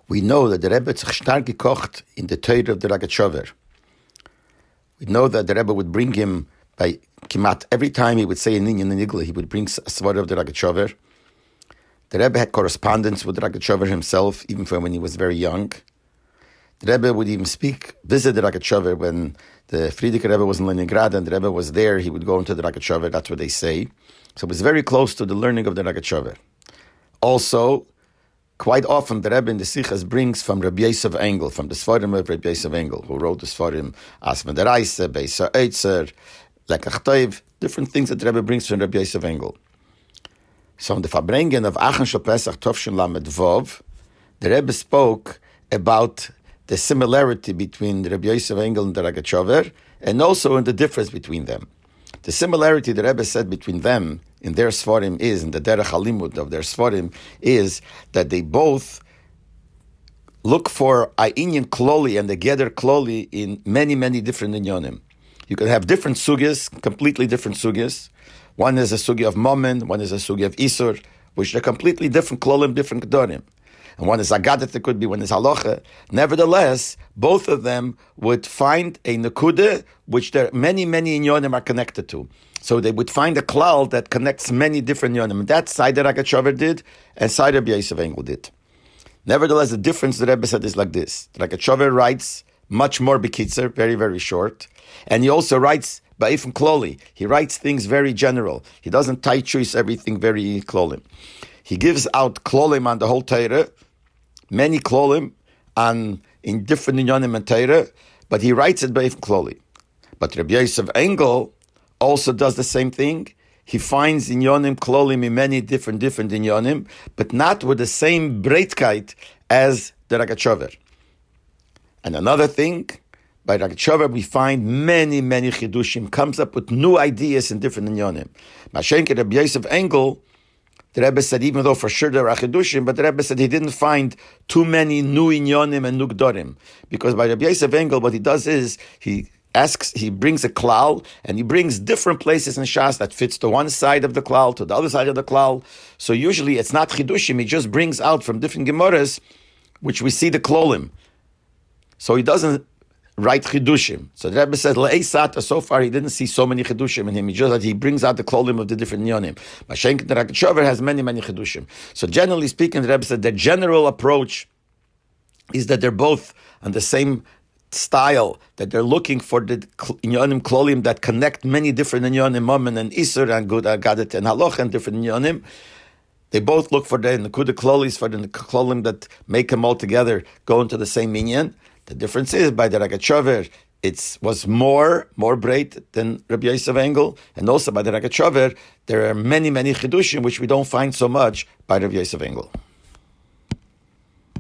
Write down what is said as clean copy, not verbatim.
We know that the Rebbe hat sich stark gekocht in the Torah of the Rogatchover. We know that the Rebbe would bring him by Kimat. Every time he would say a Ninyan and Igla, he would bring a svara of the Rogatchover. The Rebbe had correspondence with the Rogatchover himself, even from when he was very young. The Rebbe would even visit the Rogatchover when the Frierdiker Rebbe was in Leningrad and the Rebbe was there. He would go into the Rogatchover. That's what they say. So it was very close to the learning of the Rogatchover. Also, quite often the Rebbe in the Sichas brings from Rabbi Yosef Engel, from the Sfarim of Rabbi Yosef Engel, who wrote the Sfarim Asma Deraisa, Beisa Eitzer, Lekach Toiv, different things that the Rebbe brings from Rabbi Yosef Engel. So in the Farbrengen of Achen Shel Pesach Tovshin Lamed Vov, the Rebbe spoke about the similarity between Rabbi Yosef Engel and the Rogatchover, and also in the difference between them. The similarity the Rebbe said between them in their Sfarim is, in the Derech HaLimud of their Sfarim, is that they both look for Inyan Kloli and the Geder Kloli in many, many different inyonim. You can have different sugyas, completely different sugyas. One is a sugya of Momen, one is a sugya of Isur, which are completely different klolim, different gedorim. And one is Agadat, it could be, one is Halacha. Nevertheless, both of them would find a Nekudah, which there many, many inyonim are connected to. So they would find a klal that connects many different inyonim. And that's side that Rogatchover did, and side Rabbi Yosef Engel did. Nevertheless, the difference the Rebbe said is like this. Rogatchover writes much more bekitzer, very, very short. And he also writes ba'ifim kloli. He writes things very general. He doesn't tight choice everything very klolim. He gives out klolim on the whole Torah, many klolim in different inyonim and Torah, but he writes it ba'ifim kloli. But Rabbi Yosef Engel also does the same thing. He finds inyonim klolim in many different inyonim, but not with the same breitkeit as the Rogatchover. And another thing, by Rogatchover we find many chidushim, comes up with new ideas in different inyonim. Mashenke Rabbi Yosef Engel, the Rebbe said, even though for sure there are chidushim, but the Rebbe said he didn't find too many new inyonim and new gdorim. Because by Rabbi Yosef Engel, what he does is, he brings a klal, and he brings different places in Shas that fits to one side of the klal, to the other side of the klal. So usually it's not chidushim, he just brings out from different gemaras, which we see the klolim. So he doesn't write chidushim. So the Rebbe said, Le'esata, so far he didn't see so many chidushim in him. He just that he brings out the klolim of the different nyonim. Mashenk the Rogatchover has many chidushim. So generally speaking, the Rebbe said the general approach is that they're both on the same style, that they're looking for the inyonim klolim that connect many different inyonim, Momen and Isur and Gud Agadet and Haloch and different inyonim. They both look for the Nekuda klolis, for the klolim that make them all together go into the same minyan. The difference is, by the Rogatchover, it was more breit than Rabbi Yosef Engel, and also by the Rogatchover, there are many chidushim which we don't find so much by Rabbi Yosef Engel.